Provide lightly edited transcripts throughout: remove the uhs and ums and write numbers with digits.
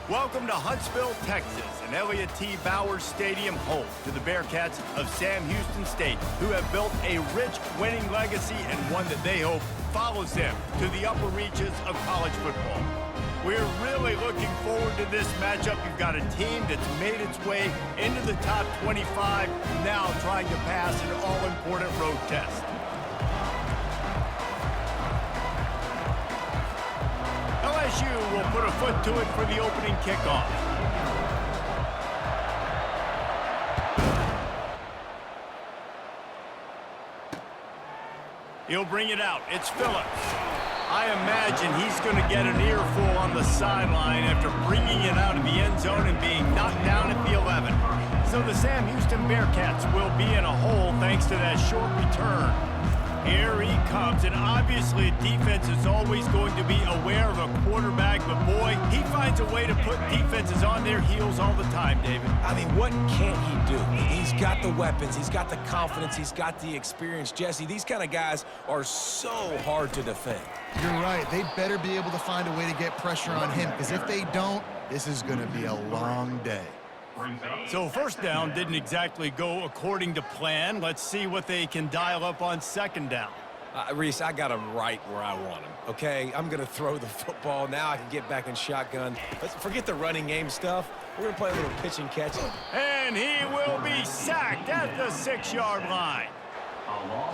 Welcome to Huntsville, Texas, and Elliott T. Bowers Stadium, home to the Bearcats of Sam Houston State, who have built a rich winning legacy and one that they hope follows them to the upper reaches of college football. We're really looking forward to this matchup. You've got a team that's made its way into the top 25, now trying to pass an all-important road test. LSU will put a foot to it for the opening kickoff. He'll bring it out. It's Phillips. I imagine he's going to get an earful on the sideline after bringing it out of the end zone and being knocked down at the 11. So the Sam Houston Bearcats will be in a hole thanks to that short return. Here he comes, and obviously defense is always going to be aware of a quarterback, but boy, he finds a way to put defenses on their heels all the time, David. I mean, what can't he do? He's got the weapons, he's got the confidence, he's got the experience. Jesse, these kind of guys are so hard to defend. You're right. They better be able to find a way to get pressure on him, because if they don't, this is going to be a long day. So first down didn't exactly go according to plan. Let's see what they can dial up on second down. Reese, I got him right where I want him, okay? I'm going to throw the football. Now I can get back in shotgun. Let's forget the running game stuff. We're going to play a little pitch and catch. And he will be sacked at the 6-yard line.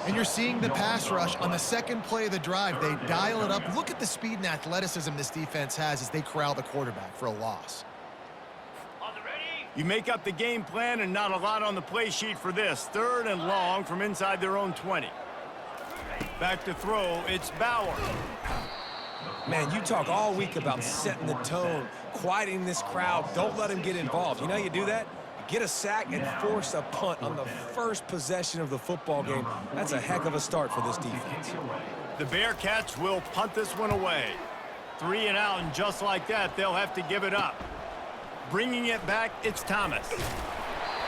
And you're seeing the pass rush on the second play of the drive. They dial it up. Look at the speed and athleticism this defense has as they corral the quarterback for a loss. You make up the game plan and not a lot on the play sheet for this. Third and long from inside their own 20. Back to throw, it's Bauer. Man, you talk all week about setting the tone, quieting this crowd. Don't let him get involved. You know how you do that? Get a sack and force a punt on the first possession of the football game. That's a heck of a start for this defense. The Bearcats will punt this one away. 3 and out, and just like that, they'll have to give it up. Bringing it back, it's Thomas.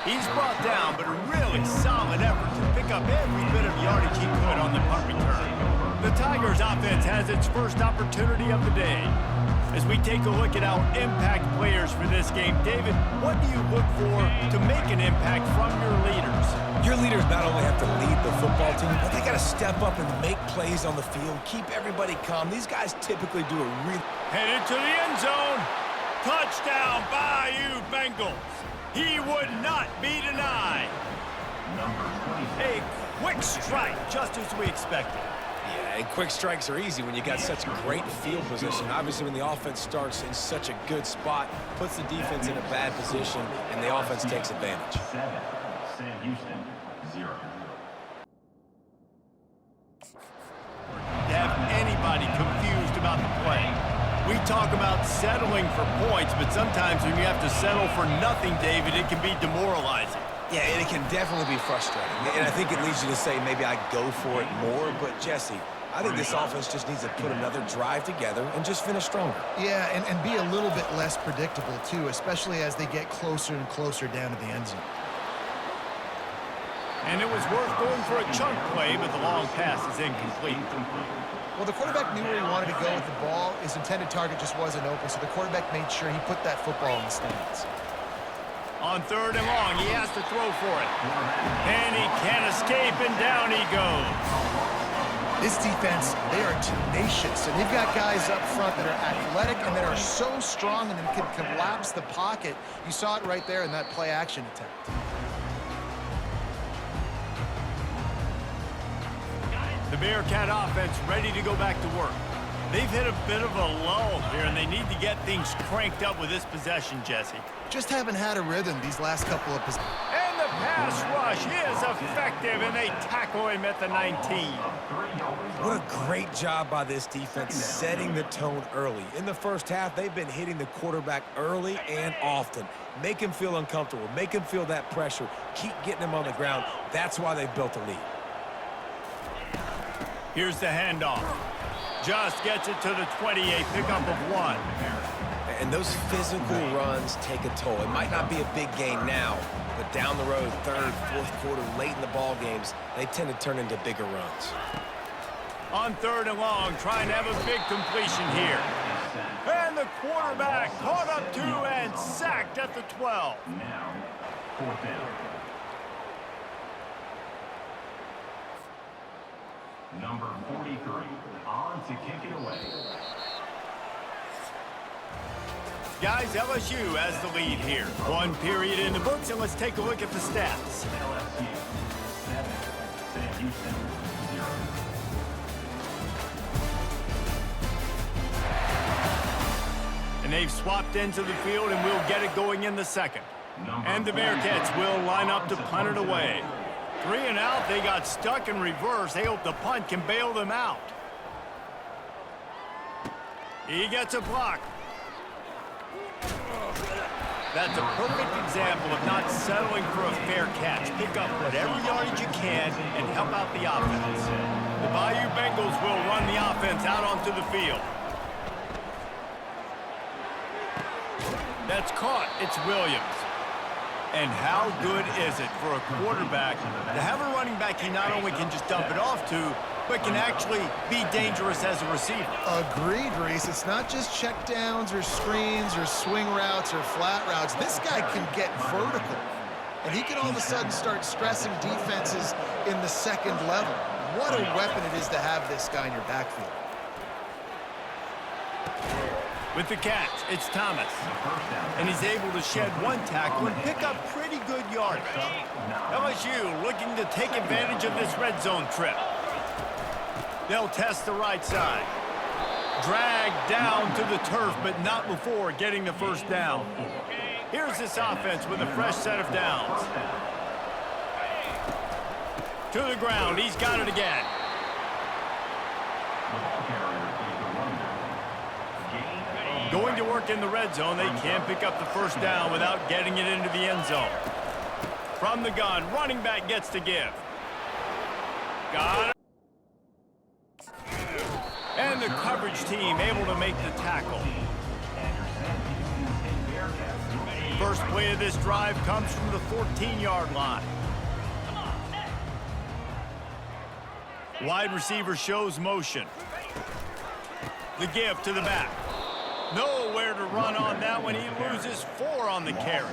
He's brought down, but a really solid effort to pick up every bit of yardage he could on the punt return. The Tigers offense has its first opportunity of the day. As we take a look at our impact players for this game, David, what do you look for to make an impact from your leaders? Your leaders not only have to lead the football team, but they got to step up and make plays on the field, keep everybody calm. These guys typically do a really... Headed to the end zone. Touchdown, Bayou Bengals. He would not be denied. A quick strike, just as we expected. Yeah, and quick strikes are easy when you got such great field position. Obviously, when the offense starts in such a good spot, puts the defense in a bad position, and the offense takes advantage. 7, Sam Houston, 0. To have anybody confused about the play. We talk about settling for points, but sometimes when you have to settle for nothing, David, it can be demoralizing. Yeah, and it can definitely be frustrating. And I think it leads you to say maybe I go for it more. But, Jesse, I think this offense just needs to put another drive together and just finish stronger. Yeah, and be a little bit less predictable, too, especially as they get closer and closer down to the end zone. And it was worth going for a chunk play, but the long pass is incomplete. Well, the quarterback knew where he wanted to go with the ball. His intended target just wasn't open, so the quarterback made sure he put that football in the stands. On third and long, he has to throw for it. And he can't escape, and down he goes. This defense, they are tenacious, and they've got guys up front that are athletic and that are so strong and can collapse the pocket. You saw it right there in that play-action attempt. The Bearcat offense ready to go back to work. They've hit a bit of a lull here, and they need to get things cranked up with this possession, Jesse. Just haven't had a rhythm these last couple of possessions. And the pass rush is effective, and they tackle him at the 19. What a great job by this defense setting the tone early. In the first half, they've been hitting the quarterback early and often. Make him feel uncomfortable. Make him feel that pressure. Keep getting him on the ground. That's why they've built a lead. Here's the handoff. Just gets it to the 20, a pickup of 1. And those physical runs take a toll. It might not be a big game now, but down the road, third, fourth quarter, late in the ball games, they tend to turn into bigger runs. On third and long, trying to have a big completion here. And And the quarterback caught up to and sacked at the 12. Now, 4th down. Number 43, on to kick it away. Guys, LSU has the lead here. 1 period in the books, and let's take a look at the stats. LSU 7, Sam Houston 0. And they've swapped into the field, and we'll get it going in the second. And the Bearcats will line up to punt it away. 3 and out, they got stuck in reverse. They hope the punt can bail them out. He gets a block. That's a perfect example of not settling for a fair catch. Pick up whatever yardage you can and help out the offense. The Bayou Bengals will run the offense out onto the field. That's caught. It's Williams. And how good is it for a quarterback to have a running back he not only can just dump it off to, but can actually be dangerous as a receiver? Agreed, Reese. It's not just check downs or screens or swing routes or flat routes. This guy can get vertical. And he can all of a sudden start stressing defenses in the second level. What a weapon it is to have this guy in your backfield. With the catch, it's Thomas. And he's able to shed 1 tackle and pick up pretty good yardage. LSU looking to take advantage of this red zone trip. They'll test the right side. Dragged down to the turf, but not before getting the first down. Here's this offense with a fresh set of downs. To the ground, he's got it again. Going to work in the red zone, they can't pick up the first down without getting it into the end zone. From the gun, running back gets to give. Got it. And the coverage team able to make the tackle. First play of this drive comes from the 14-yard line. Wide receiver shows motion. The give to the back. Nowhere to run on that one. He loses 4 on the carry.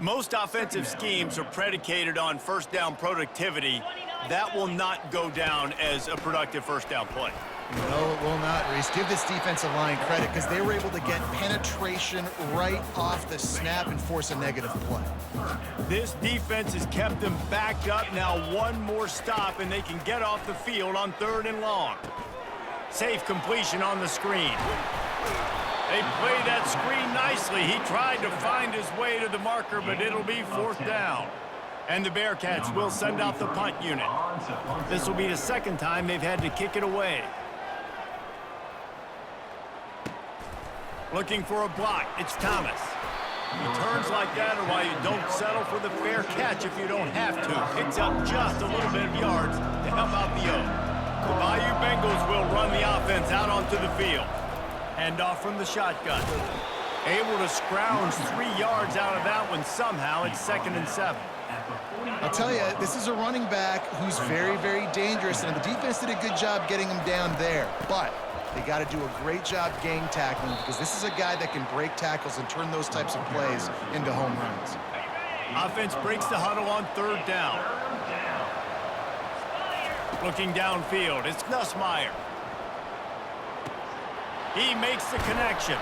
Most offensive schemes are predicated on first down productivity. That will not go down as a productive first down play. No, it will not, Reese. Give this defensive line credit because they were able to get penetration right off the snap and force a negative play. This defense has kept them backed up. Now 1 more stop and they can get off the field on 3rd and long. Safe completion on the screen. They played that screen nicely. He tried to find his way to the marker, but it'll be 4th down. And the Bearcats will send out the punt unit. This will be the 2nd time they've had to kick it away. Looking for a block. It's Thomas. Returns like that are why you don't settle for the fair catch if you don't have to. Picks up just a little bit of yards to help out the O. The Bayou Bengals will run the offense out onto the field. Hand off from the shotgun. Able to scrounge 3 yards out of that one somehow. It's 2nd and 7. I'll tell you, this is a running back who's very, very dangerous, and the defense did a good job getting him down there. But they got to do a great job gang tackling because this is a guy that can break tackles and turn those types of plays into home runs. Offense breaks the huddle on 3rd down. Looking downfield, it's Nussmeier. He makes the connection.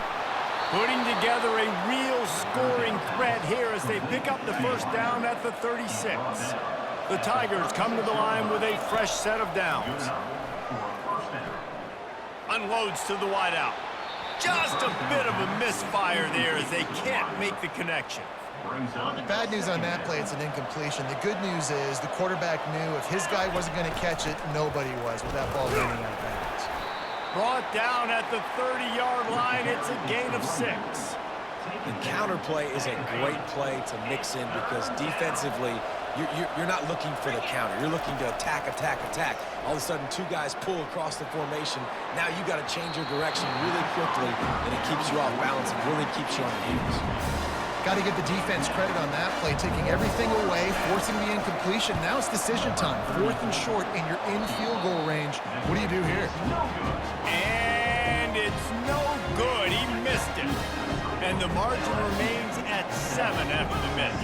Putting together a real scoring threat here as they pick up the first down at the 36. The Tigers come to the line with a fresh set of downs. Unloads to the wideout. Just a bit of a misfire there as they can't make the connection. Bad news on that play, it's an incompletion. The good news is the quarterback knew if his guy wasn't going to catch it, nobody was with that ball running out of bounds. Brought down at the 30-yard line. It's a gain of 6. The counter play is a great play to mix in because defensively, you're not looking for the counter. You're looking to attack, attack, attack. All of a sudden, 2 guys pull across the formation. Now you got to change your direction really quickly, and it keeps you off balance and really keeps you on the heels. Got to give the defense credit on that play, taking everything away, forcing the incompletion. Now it's decision time. 4th and short, and you're in field goal range. What do you do here? And And it's no good. He missed it. And the margin remains at 7 after the miss.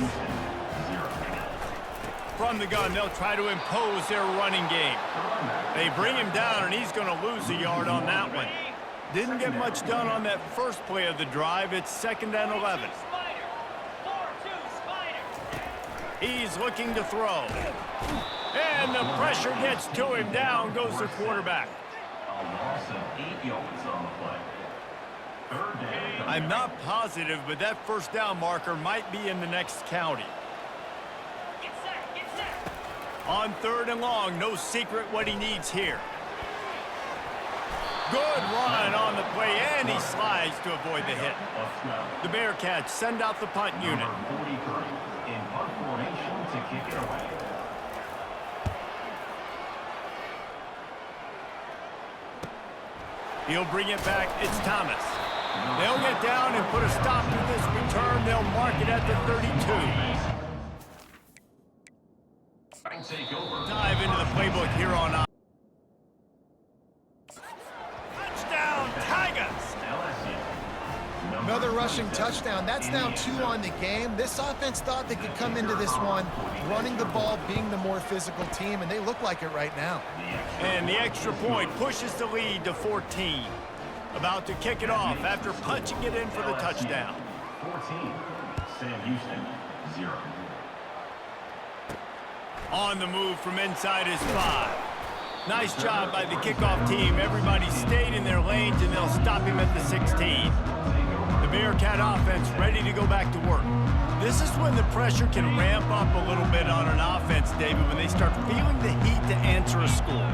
From the gun, they'll try to impose their running game. They bring him down, and he's going to lose a yard on that one. Didn't get much done on that first play of the drive. It's 2nd and 11. He's looking to throw. And the pressure gets to him. Down goes the quarterback. A loss of 8 yards on the play. Third down. I'm not positive, but that first down marker might be in the next county. On 3rd and long, no secret what he needs here. Good run on the play, and he slides to avoid the hit. The Bearcats send out the punt unit. Number 43 in punt formation to kick it away. He'll bring it back. It's Thomas. They'll get down and put a stop to this return. They'll mark it at the 32. Dive into the playbook here on out. Touchdown, Tigers! Another rushing touchdown. That's now 2 on the game. This offense thought they could come into this one running the ball, being the more physical team, and they look like it right now. And the extra point pushes the lead to 14. About to kick it off after punching it in for the touchdown. 14, Sam Houston, 0. On the move from inside his 5. Nice job by the kickoff team. Everybody stayed in their lanes, and they'll stop him at the 16. The Bearcat offense ready to go back to work. This is when the pressure can ramp up a little bit on an offense, David, when they start feeling the heat to answer a score.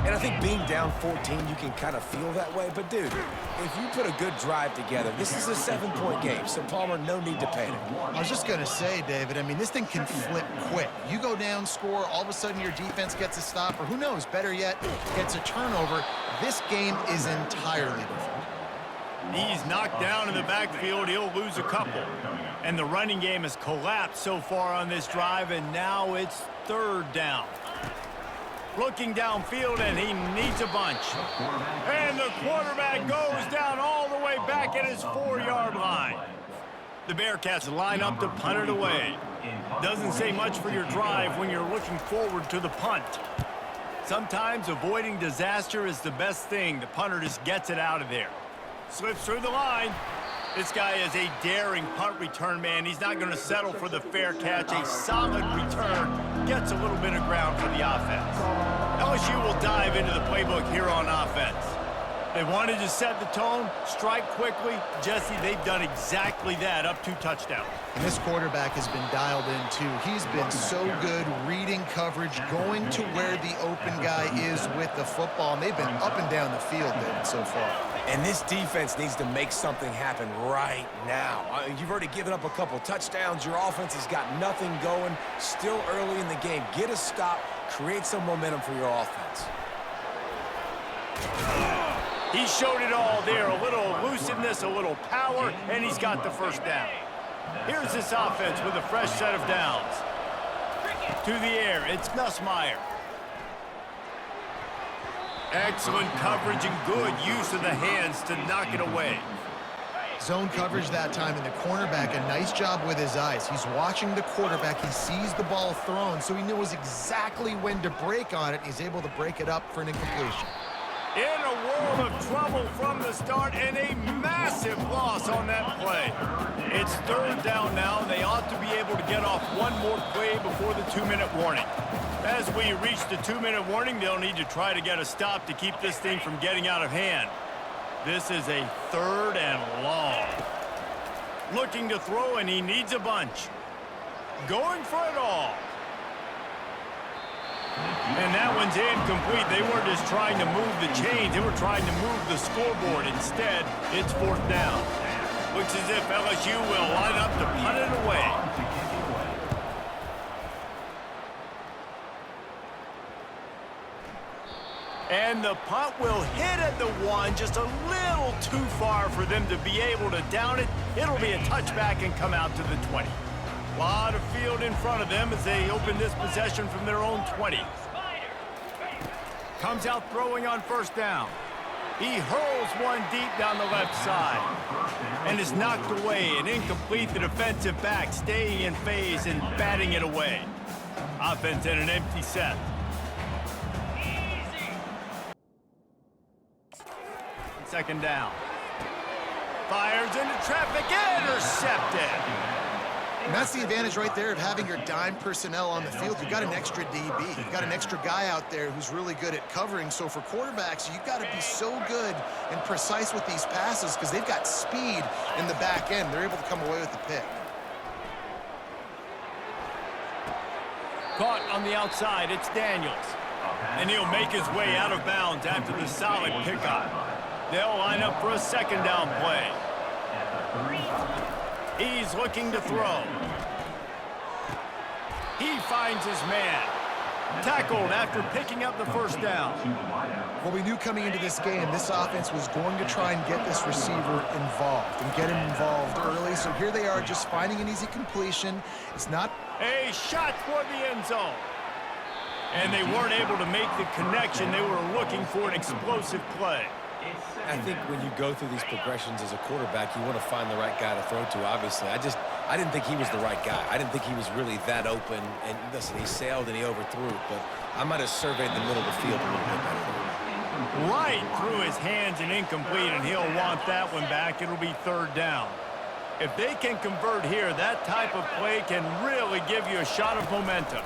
And I think being down 14, you can kind of feel that way. But, dude, if you put a good drive together, this is a 7-point game. So, Palmer, no need to panic. I was just going to say, David, I mean, this thing can flip quick. You go down, score, all of a sudden your defense gets a stop, or who knows, better yet, gets a turnover. This game is entirely different. He's knocked down in the backfield. He'll lose a couple. And the running game has collapsed so far on this drive, and now it's 3rd down. Looking downfield, and he needs a bunch. And the quarterback goes down all the way back at his 4-yard line. The Bearcats line up to punt it away. Doesn't say much for your drive when you're looking forward to the punt. Sometimes avoiding disaster is the best thing. The punter just gets it out of there. Slips through the line. This guy is a daring punt return man. He's not going to settle for the fair catch. A solid return gets a little bit of ground for the offense. LSU will dive into the playbook here on offense. They wanted to set the tone, strike quickly. Jesse, they've done exactly that, up 2 touchdowns. And this quarterback has been dialed in, too. He's been so good reading coverage, going to where the open guy is with the football, and they've been up and down the field, David, so far. And this defense needs to make something happen right now. You've already given up a couple touchdowns. Your offense has got nothing going. Still early in the game. Get a stop. Create some momentum for your offense. He showed it all there. A little elusiveness, a little power, and he's got the first down. Here's this offense with a fresh set of downs. To the air, it's Nussmeier. Excellent coverage and good use of the hands to knock it away. Zone coverage that time, and the cornerback, a nice job with his eyes. He's watching the quarterback. He sees the ball thrown, so he knows exactly when to break on it. He's able to break it up for an incompletion. In a world of trouble from the start, and a massive loss on that play. It's 3rd down now, and they ought to be able to get off one more play before the 2-minute warning. As we reach the 2-minute warning, they'll need to try to get a stop to keep this thing from getting out of hand. This is a 3rd and long. Looking to throw, and he needs a bunch. Going for it all. And that one's incomplete. They weren't just trying to move the chains. They were trying to move the scoreboard. Instead, it's 4th down. Looks as if LSU will line up to punt it away. And the punt will hit at the 1, just a little too far for them to be able to down it. It'll be a touchback and come out to the 20. A lot of field in front of them as they open this possession from their own 20. Comes out throwing on 1st down. He hurls one deep down the left side and is knocked away and incomplete. The defensive back staying in phase and batting it away. Offense in an empty set. Second down. Fires into traffic, intercepted. And that's the advantage right there of having your dime personnel on the field. You've got an extra DB. You've got an extra guy out there who's really good at covering. So for quarterbacks, you've got to be so good and precise with these passes because they've got speed in the back end. They're able to come away with the pick. Caught on the outside, it's Daniels. And he'll make his way out of bounds after the solid pickup. They'll line up for a second down play. He's looking to throw. He finds his man. Tackled after picking up the first down. Well, we knew coming into this game, this offense was going to try and get this receiver involved and get him involved early. So here they are just finding an easy completion. It's not A shot toward the end zone. And they weren't able to make the connection. They were looking for an explosive play. I think when you go through these progressions as a quarterback, you want to find the right guy to throw to, obviously. I didn't think he was the right guy. I didn't think he was really that open. And listen, he sailed and he overthrew it, but I might have surveyed the middle of the field a little bit better. Right through his hands and incomplete, and he'll want that one back. It'll be third down. If they can convert here, that type of play can really give you a shot of momentum.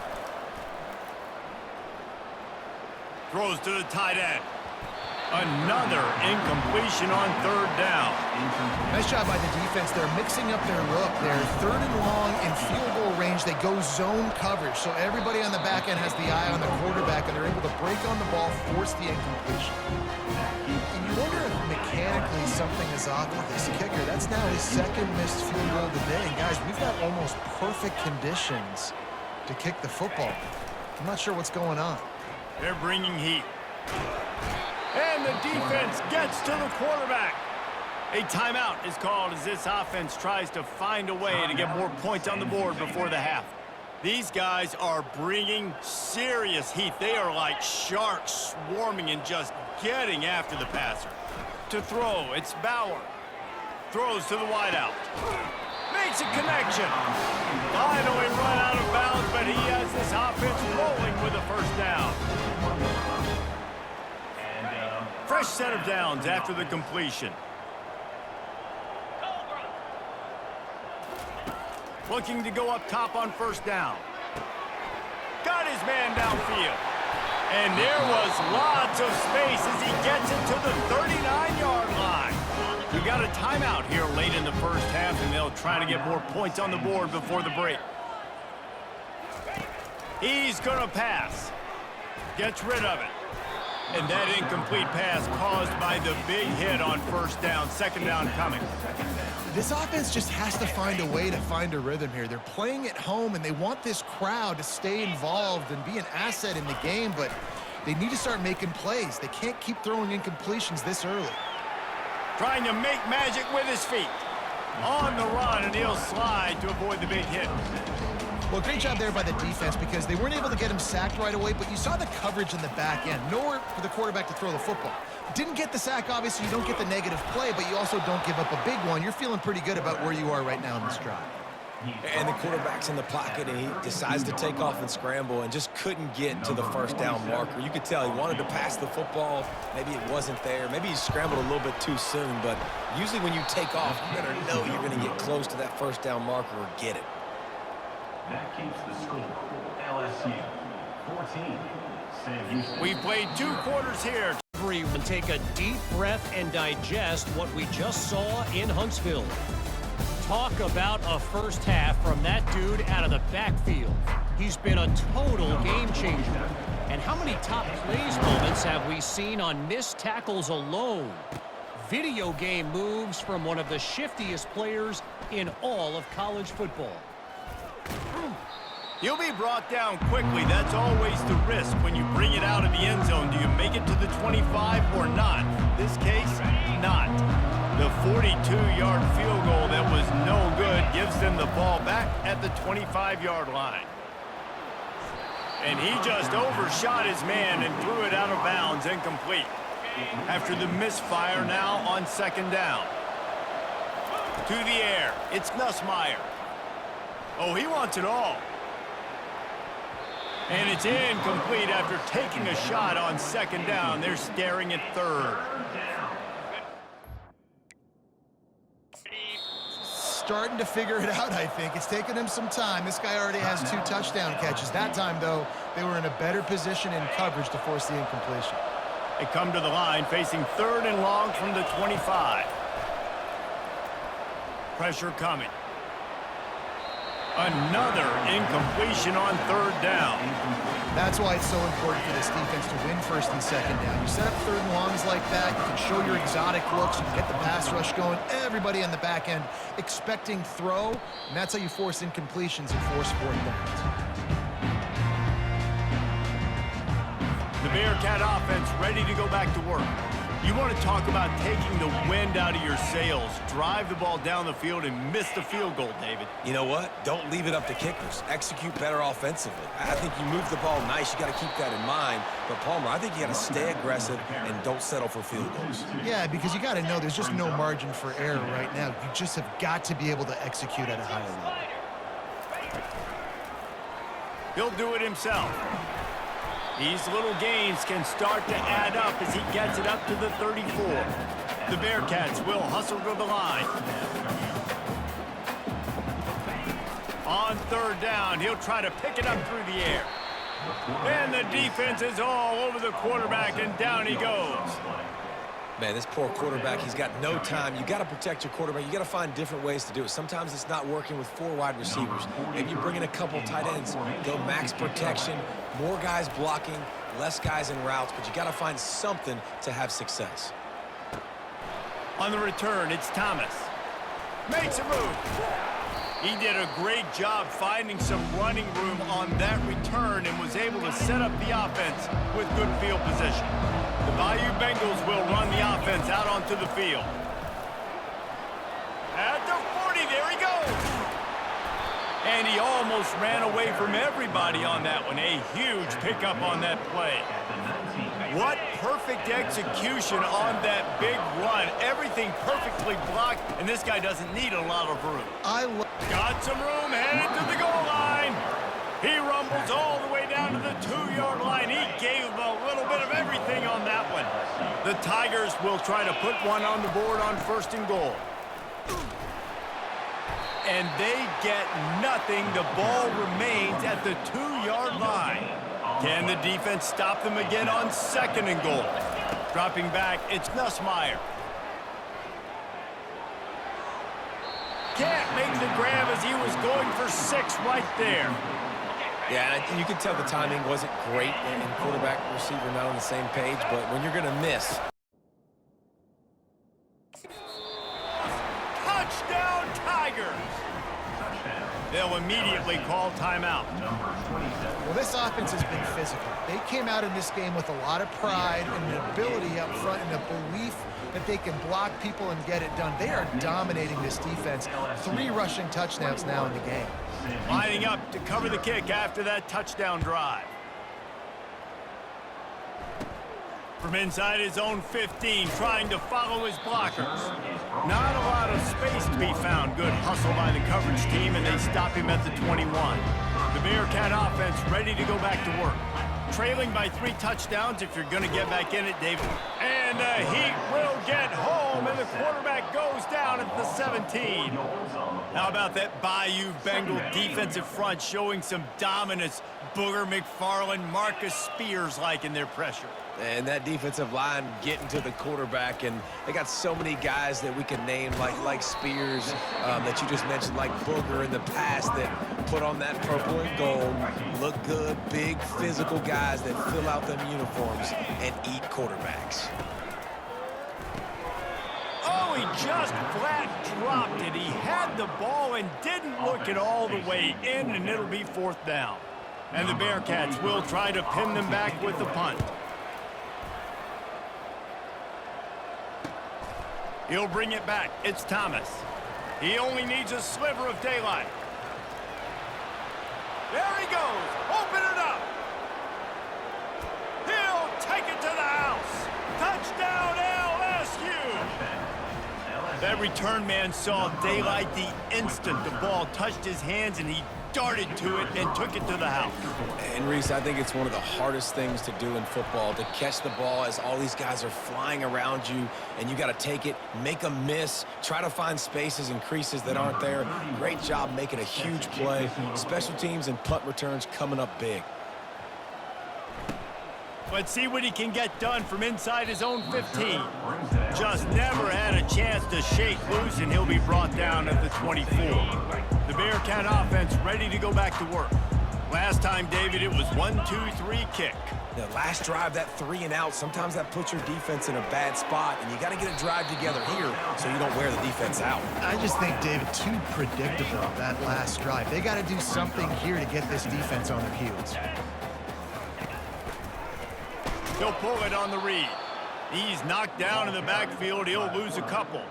Throws to the tight end. Another incompletion on third down. Nice job by the defense. They're mixing up their look. They're third and long in field goal range. They go zone coverage. So everybody on the back end has the eye on the quarterback, and they're able to break on the ball, force the incompletion. And you wonder if mechanically something is off with this kicker. That's now his second missed field goal today. And guys, we've got almost perfect conditions to kick the football. I'm not sure what's going on. They're bringing heat. And the defense gets to the quarterback. A timeout is called as this offense tries to find a way to get more points on the board before the half. These guys are bringing serious heat. They are like sharks swarming and just getting after the passer. To throw, it's Bauer. Throws to the wideout. Makes a connection. Finally run out of bounds, but he has this offense rolling with a first down. Fresh set of downs after the completion. Looking to go up top on first down. Got his man downfield. And there was lots of space as he gets it to the 39-yard line. We got a timeout here late in the first half, and they'll try to get more points on the board before the break. He's going to pass. Gets rid of it. And that incomplete pass caused by the big hit on first down. Second down coming. This offense just has to find a way to find a rhythm here. They're playing at home, and they want this crowd to stay involved and be an asset in the game, but they need to start making plays. They can't keep throwing incompletions this early. Trying to make magic with his feet. On the run, and he'll slide to avoid the big hit. Well, great job there by the defense because they weren't able to get him sacked right away, but you saw the coverage in the back end. Nowhere for the quarterback to throw the football. Didn't get the sack, obviously. You don't get the negative play, but you also don't give up a big one. You're feeling pretty good about where you are right now in this drive. And the quarterback's in the pocket, and he decides to take off and scramble and just couldn't get to the first down marker. You could tell he wanted to pass the football. Maybe it wasn't there. Maybe he scrambled a little bit too soon, but usually when you take off, you better know you're going to get close to that first down marker or get it. That keeps the score. LSU 14. Sam Houston. We've played 2 quarters here. And take a deep breath and digest what we just saw in Huntsville. Talk about a first half from that dude out of the backfield. He's been a total game changer. And how many top plays moments have we seen on missed tackles alone? Video game moves from one of the shiftiest players in all of college football. He'll be brought down quickly. That's always the risk when you bring it out of the end zone. Do you make it to the 25 or not? This case, not. The 42-yard field goal that was no good gives them the ball back at the 25-yard line. And he just overshot his man and threw it out of bounds, incomplete. After the misfire now on second down. To the air. It's Nussmeier. Oh, he wants it all. And it's incomplete after taking a shot on second down. They're staring at third. Starting to figure it out, I think. It's taken him some time. This guy already has 2 touchdown catches. That time, though, they were in a better position in coverage to force the incompletion. They come to the line facing third and long from the 25. Pressure coming. Another incompletion on third down. That's why it's so important for this defense to win first and second down. You set up third and longs like that, you can show your exotic looks, you can get the pass rush going, everybody on the back end expecting throw, and that's how you force incompletions and force 4th downs. The Bearcat offense ready to go back to work. You want to talk about taking the wind out of your sails. Drive the ball down the field and miss the field goal, David. You know what? Don't leave it up to kickers. Execute better offensively. I think you move the ball nice. You got to keep that in mind. But, Palmer, I think you got to stay aggressive and don't settle for field goals. Yeah, because you got to know there's just no margin for error right now. You just have got to be able to execute at a higher level. He'll do it himself. These little gains can start to add up as he gets it up to the 34. The Bearcats will hustle to the line. On third down, he'll try to pick it up through the air. And the defense is all over the quarterback, and down he goes. Man, this poor quarterback, he's got no time. You got to protect your quarterback. You got to find different ways to do it. Sometimes it's not working with 4 wide receivers. Maybe you bring in a couple tight ends, go max protection, more guys blocking, less guys in routes, but you got to find something to have success. On the return, it's Thomas. Makes a move. He did a great job finding some running room on that return and was able to set up the offense with good field position. The Bayou Bengals will run the offense out onto the field. At the 40, there he goes. And he almost ran away from everybody on that one. A huge pickup on that play. What perfect execution on that big run. Everything perfectly blocked, and this guy doesn't need a lot of room. Got some room, headed to the goal line. He rumbles all the way down to the 2-yard line. He gave a little bit of everything on that one. The Tigers will try to put one on the board on first and goal. And they get nothing. The ball remains at the 2-yard line. Can the defense stop them again on second and goal? Dropping back, it's Nussmeier. Can't make the grab as he was going for 6 right there. Yeah, and you can tell the timing wasn't great, and quarterback and receiver not on the same page, but when you're going to miss. Touchdown, Tigers! They'll immediately call timeout. Well, this offense has been physical. They came out in this game with a lot of pride and an ability up front and a belief that they can block people and get it done. They are dominating this defense. 3 rushing touchdowns now in the game. Lining up to cover the kick after that touchdown drive. From inside his own 15, trying to follow his blockers. Not a lot of space to be found. Good hustle by the coverage team, and they stop him at the 21. The Bearcat offense ready to go back to work. Trailing by 3 touchdowns if you're going to get back in it, David. And the Heat will get home, and the quarterback goes down at the 17. How about that Bayou Bengal defensive front showing some dominance? Booger McFarland, Marcus Spears-like in their pressure. And that defensive line getting to the quarterback, and they got so many guys that we can name, like Spears, that you just mentioned, like Booger in the past, that put on that purple and gold, look good, big physical guys that fill out them uniforms and eat quarterbacks. Oh, he just flat dropped it. He had the ball and didn't look it all the way in, and it'll be 4th down. And the Bearcats will try to pin them back with the punt. He'll bring it back. It's Thomas. He only needs a sliver of daylight. There he goes. Open it up. He'll take it to the house. Touchdown. That return man saw daylight the instant the ball touched his hands, and he darted to it and took it to the house. And Reese, I think it's one of the hardest things to do in football, to catch the ball as all these guys are flying around you, and you got to take it, make a miss, try to find spaces and creases that aren't there. Great job making a huge play. Special teams and punt returns coming up big. Let's see what he can get done from inside his own 15. Just never had a chance to shake loose, and he'll be brought down at the 24. The Bearcat offense ready to go back to work. Last time, David, it was 1-2-3 kick. The last drive, that 3 and out, sometimes that puts your defense in a bad spot, and you got to get a drive together here so you don't wear the defense out. I just think, David, too predictable, that last drive. They got to do something here to get this defense on their heels. He'll pull it on the read. He's knocked down in the backfield. He'll lose a couple.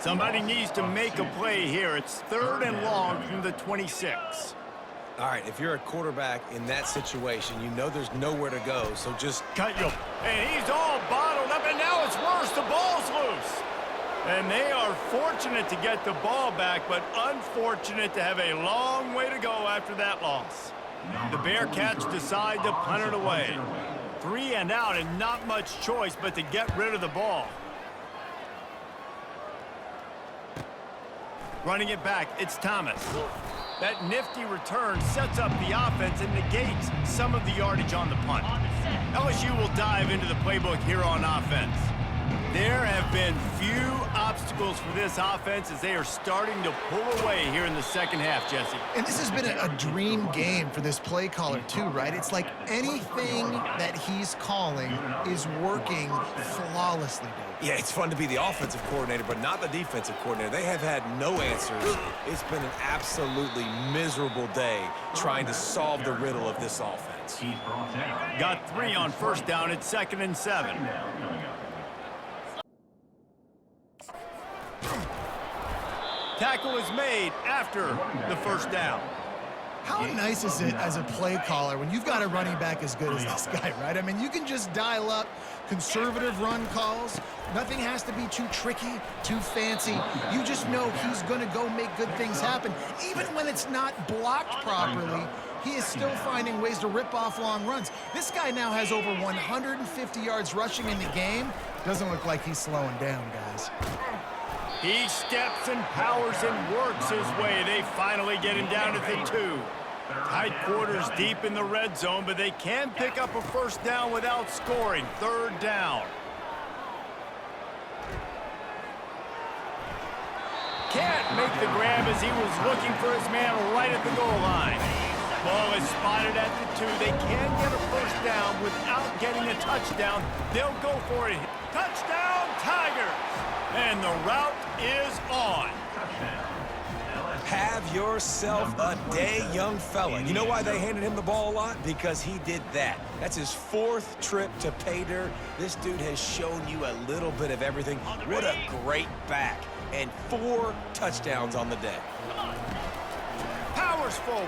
Somebody needs to make a play here. It's 3rd and long from the 26. All right, if you're a quarterback in that situation, you know there's nowhere to go, so just cut you. And he's all bottled up, and now it's worse. The ball's loose. And they are fortunate to get the ball back, but unfortunate to have a long way to go after that loss. The Bearcats decide to punt it away. 3 and out, and not much choice but to get rid of the ball. Running it back, it's Thomas. That nifty return sets up the offense and negates some of the yardage on the punt. LSU will dive into the playbook here on offense. There have been few obstacles for this offense as they are starting to pull away here in the second half, Jesse. And this has been a dream game for this play caller too, right? It's like anything that he's calling is working flawlessly, dude. yeah, it's fun to be the offensive coordinator, but not the defensive coordinator. They have had no answers. It's been an absolutely miserable day trying to solve the riddle of this offense. Got 3 on first down. It's 2nd and 7. Tackle is made after the first down. How nice is it as a play caller when you've got a running back as good as this guy, right? I mean, you can just dial up conservative run calls. Nothing has to be too tricky, too fancy. You just know he's going to go make good things happen. Even when it's not blocked properly, he is still finding ways to rip off long runs. This guy now has over 150 yards rushing in the game. Doesn't look like he's slowing down, guys. He steps and powers and works his way. They finally get him down to the 2. Tight quarters deep in the red zone, but they can pick up a first down without scoring. 3rd down. Can't make the grab as he was looking for his man right at the goal line. Ball is spotted at the 2. They can get a first down without getting a touchdown. They'll go for it. Touchdown, Tigers! And the route is on. Have yourself a day, young fella. You know why they handed him the ball a lot? Because he did that. That's his 4th trip to pay dirt. This dude has shown you a little bit of everything. What a great back. And 4 touchdowns on the day. Powers forward.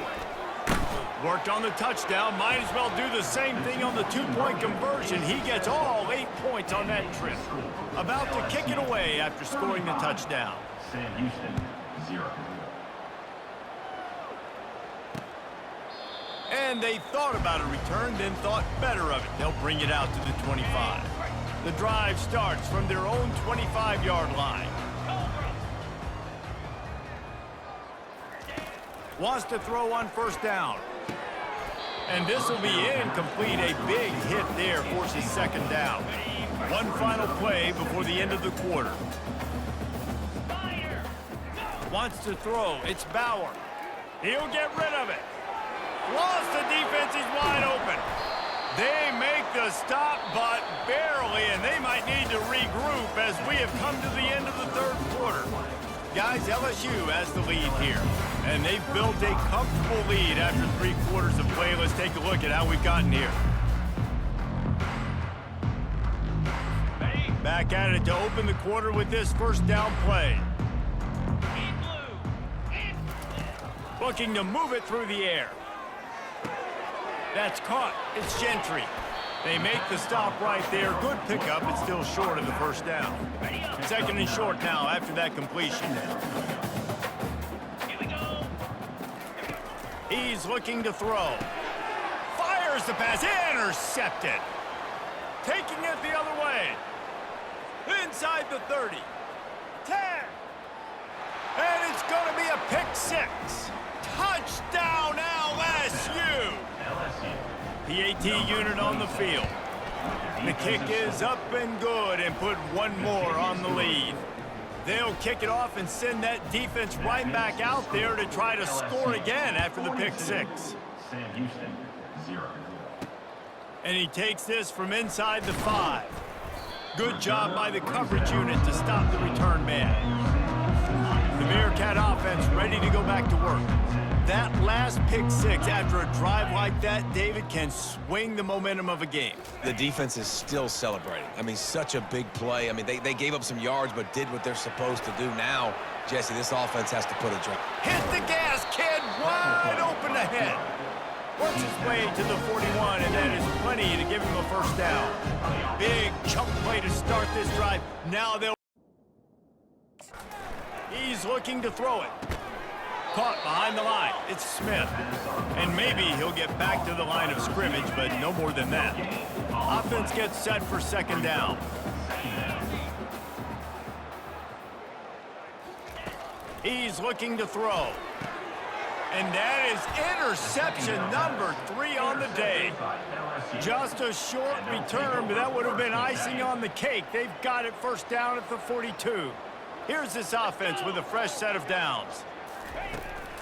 Worked on the touchdown. Might as well do the same thing on the 2-point conversion. He gets all 8 points on that trip. About to kick it away after scoring the touchdown. Sam Houston, 0. And they thought about a return, then thought better of it. They'll bring it out to the 25. The drive starts from their own 25-yard line. Wants to throw on first down. And this will be incomplete. A big hit there forces 2nd down. One final play before the end of the quarter. Wants to throw. It's Bauer. He'll get rid of it. Lost the defense. He's wide open. They make the stop, but barely, and they might need to regroup as we have come to the end of the 3rd quarter. Guys, LSU has the lead here, and they've built a comfortable lead after 3 quarters of play. Let's take a look at how we've gotten here. Back at it to open the quarter with this first down play. Looking to move it through the air. That's caught. It's Gentry. They make the stop right there. Good pickup. It's still short of the first down. Second and short now after that completion. He's looking to throw. Fires the pass. Intercepted. Taking it the other way. Inside the 30. 10. And it's going to be a pick six. Touchdown LSU. PAT unit on the field. The kick is up and good and put one more on the lead. They'll kick it off and send that defense right back out there to try to score again after the pick six. Sam Houston, 0. And he takes this from inside the 5. Good job by the coverage unit to stop the return man. The Bearcat offense ready to go back to work. That last pick six after a drive like that, David, can swing the momentum of a game. The defense is still celebrating. I mean, such a big play. I mean, they gave up some yards but did what they're supposed to do. Now, Jesse, this offense has to put a drive. Hit the gas, kid! Wide open ahead. Works his way to the 41, and that is plenty to give him a first down. Big chunk play to start this drive. Now they'll... He's looking to throw it. Caught behind the line. It's Smith. And maybe he'll get back to the line of scrimmage, but no more than that. Offense gets set for second down. He's looking to throw. And that is interception number 3 on the day. Just a short return, but that would have been icing on the cake. They've got it first down at the 42. Here's this offense with a fresh set of downs.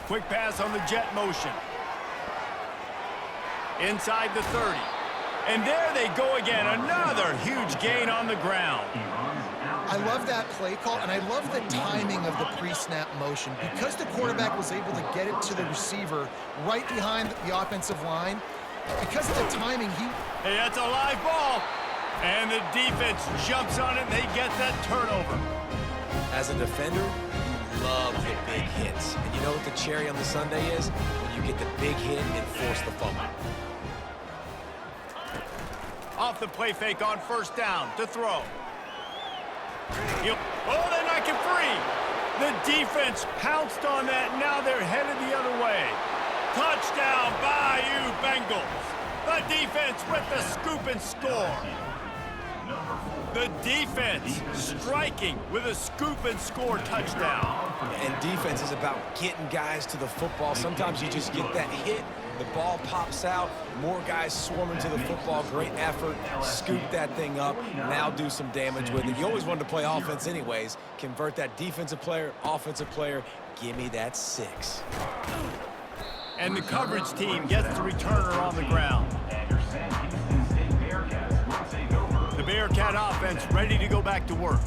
Quick pass on the jet motion. Inside the 30. And there they go again. Another huge gain on the ground. I love that play call, and I love the timing of the pre-snap motion. Because the quarterback was able to get it to the receiver right behind the offensive line, because of the timing, Hey, that's a live ball. And the defense jumps on it, and they get that turnover. As a defender, you love the big hits. And you know what the cherry on the sundae is? When you get the big hit and force the fumble. Off the play fake on first down to throw. Oh, they knock it free. The defense pounced on that. Now they're headed the other way. Touchdown, Bayou Bengals. The defense with the scoop and score. The defense striking with a scoop and score touchdown. And defense is about getting guys to the football. Sometimes you just get that hit, the ball pops out, more guys swarming to the football. Great effort, scoop that thing up, now do some damage with it. You always wanted to play offense anyways. Convert that defensive player, offensive player, give me that 6. And the coverage team gets the returner on the ground. The Bearcat offense ready to go back to work.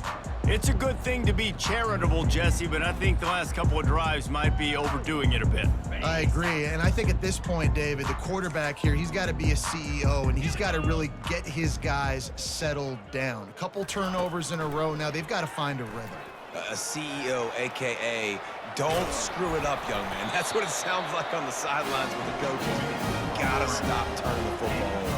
It's a good thing to be charitable, Jesse, but I think the last couple of drives might be overdoing it a bit. I agree, and I think at this point, David, the quarterback here, he's got to be a CEO, and he's got to really get his guys settled down. A couple turnovers in a row now. They've got to find a rhythm. A CEO, a.k.a. don't screw it up, young man. That's what it sounds like on the sidelines with the coaches. You gotta stop turning the football over.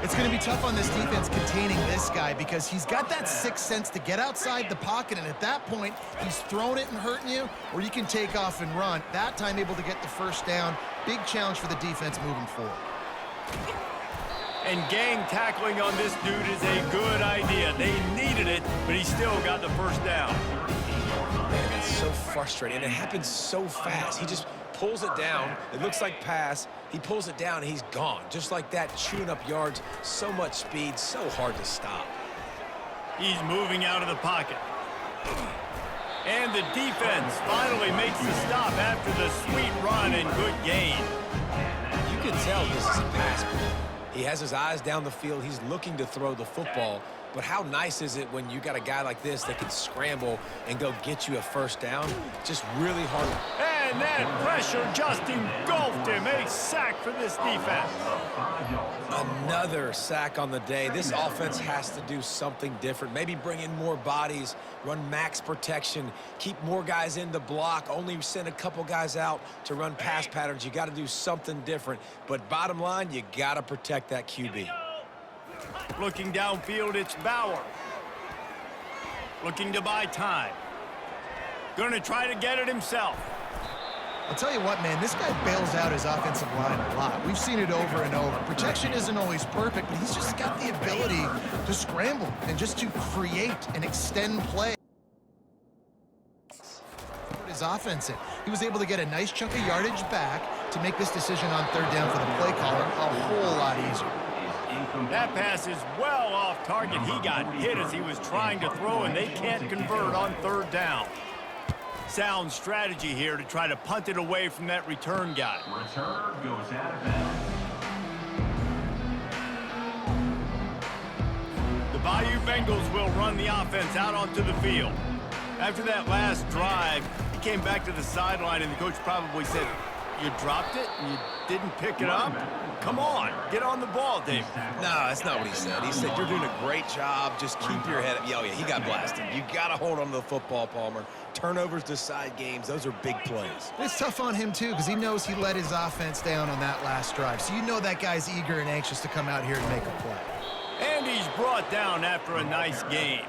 It's going to be tough on this defense containing this guy because he's got that sixth sense to get outside the pocket, and at that point, he's throwing it and hurting you, or you can take off and run. That time able to get the first down. Big challenge for the defense moving forward. And gang tackling on this dude is a good idea. They needed it, but he still got the first down. Man, it's so frustrating, and it happens so fast. He just pulls it down. It looks like pass. He pulls it down, and he's gone. Just like that, chewing up yards. So much speed, so hard to stop. He's moving out of the pocket. And the defense finally makes the stop after the sweet run and good gain. You can tell this is a pass play. He has his eyes down the field. He's looking to throw the football. But how nice is it when you got a guy like this that can scramble and go get you a first down? Just really hard. And that pressure just engulfed him. A sack for this defense. Another sack on the day. This offense has to do something different. Maybe bring in more bodies, run max protection, keep more guys in the block, only send a couple guys out to run pass patterns. You got to do something different. But bottom line, you got to protect that QB. looking downfield, it's Bauer. Looking to buy time. Going to try to get it himself. I'll tell you what, man, this guy bails out his offensive line a lot. We've seen it over and over. Protection isn't always perfect, but he's just got the ability to scramble and just to create and extend play. His offense in. He was able to get a nice chunk of yardage back to make this decision on third down for the play caller a whole lot easier. That pass is well off target. He got hit as he was trying to throw, and they can't convert on third down. Sound strategy here to try to punt it away from that return guy. Returner goes out of bounds. The Bayou Bengals will run the offense out onto the field. After that last drive, he came back to the sideline, and the coach probably said, "You dropped it and you didn't pick it up? Come on, get on the ball, Dave." No, that's not what he said. He said, "You're doing a great job. Just keep your head up." Yeah, he got blasted. You got to hold on to the football, Palmer. Turnovers decide games. Those are big plays. It's tough on him, too, because he knows he let his offense down on that last drive. So you know that guy's eager and anxious to come out here and make a play. And he's brought down after a nice game.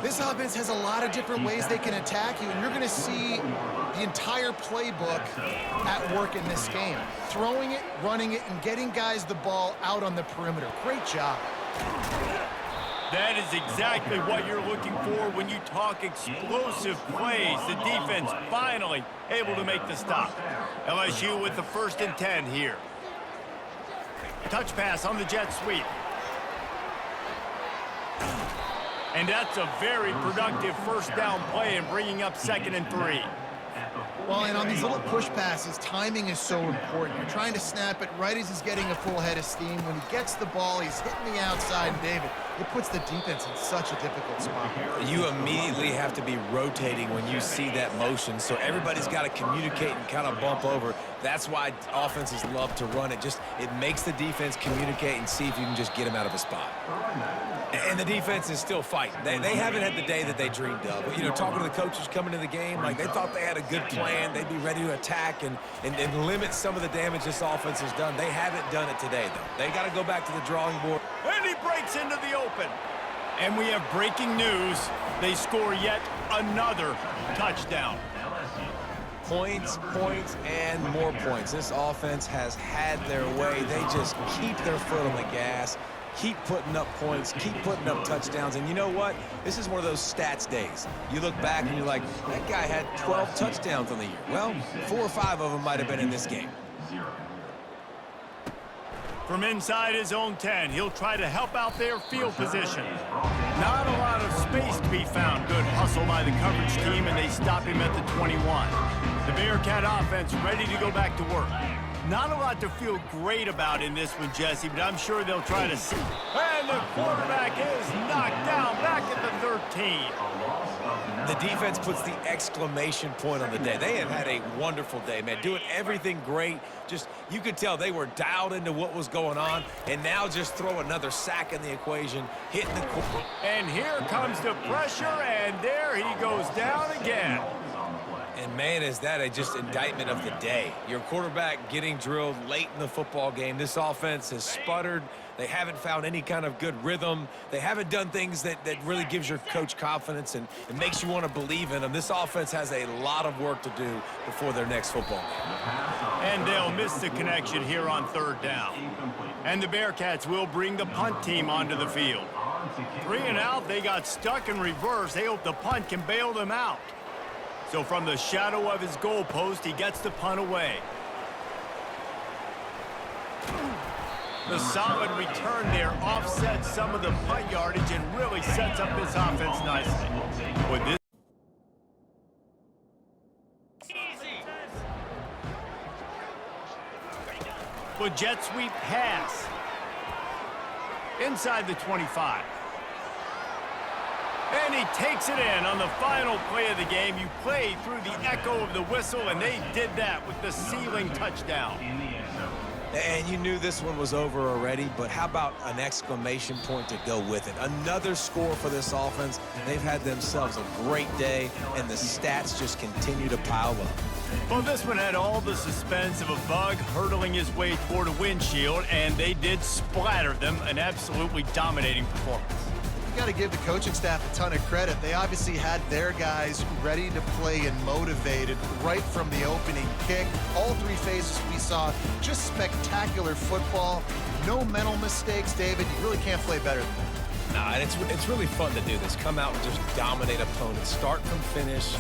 This offense has a lot of different ways they can attack you, and you're going to see the entire playbook at work in this game. Throwing it, running it, and getting guys the ball out on the perimeter. Great job. That is exactly what you're looking for when you talk explosive plays. The defense finally able to make the stop. LSU with the 1st and 10 here. Touch pass on the jet sweep. And that's a very productive first down play and bringing up 2nd and 3. Well, and on these little push passes, timing is so important. You're trying to snap it right as he's getting a full head of steam. When he gets the ball, he's hitting the outside, and David, it puts the defense in such a difficult spot. You immediately have to be rotating when you see that motion, so everybody's got to communicate and kind of bump over. That's why offenses love to run it. It makes the defense communicate and see if you can just get him out of a spot. And the defense is still fighting. They haven't had the day that they dreamed of. But, you know, talking to the coaches coming to the game, like they thought they had a good plan. They'd be ready to attack and limit some of the damage this offense has done. They haven't done it today, though. They got to go back to the drawing board. And he breaks into the open. And we have breaking news. They score yet another touchdown. Points, points, and more points. This offense has had their way. They just keep their foot on the gas, keep putting up points, keep putting up touchdowns. And you know what? This is one of those stats days. You look back and you're like, that guy had 12 touchdowns on the year. Well, 4 or 5 of them might have been in this game. From inside his own 10, he'll try to help out their field position. Not a lot of space to be found. Good hustle by the coverage team, and they stop him at the 21. The Bearcat offense ready to go back to work. Not a lot to feel great about in this one, Jesse, but I'm sure they'll try to see. And the quarterback is knocked down back at the 13. The defense puts the exclamation point on the day. They have had a wonderful day, man. Doing everything great. Just, you could tell they were dialed into what was going on, and now just throw another sack in the equation, hitting the quarterback. And here comes the pressure, and there he goes down again. And, man, is that a just indictment of the day. Your quarterback getting drilled late in the football game. This offense has sputtered. They haven't found any kind of good rhythm. They haven't done things that really gives your coach confidence and it makes you want to believe in them. This offense has a lot of work to do before their next football game. And they'll miss the connection here on third down. And the Bearcats will bring the punt team onto the field. 3 and out, they got stuck in reverse. They hope the punt can bail them out. So from the shadow of his goalpost, he gets the punt away. The solid return there offsets some of the punt yardage and really sets up this offense nicely. With this with jet sweep pass. Inside the 25. And he takes it in on the final play of the game. You play through the echo of the whistle, and they did that with the ceiling touchdown. And you knew this one was over already, but how about an exclamation point to go with it? Another score for this offense. They've had themselves a great day, and the stats just continue to pile up. Well, this one had all the suspense of a bug hurtling his way toward a windshield, and they did splatter them. An absolutely dominating performance. You got to give the coaching staff a ton of credit. They obviously had their guys ready to play and motivated right from the opening kick. All three phases we saw just spectacular football. No mental mistakes, David. You really can't play better than that. Nah, and it's really fun to do this. Come out and just dominate opponents, start from finish.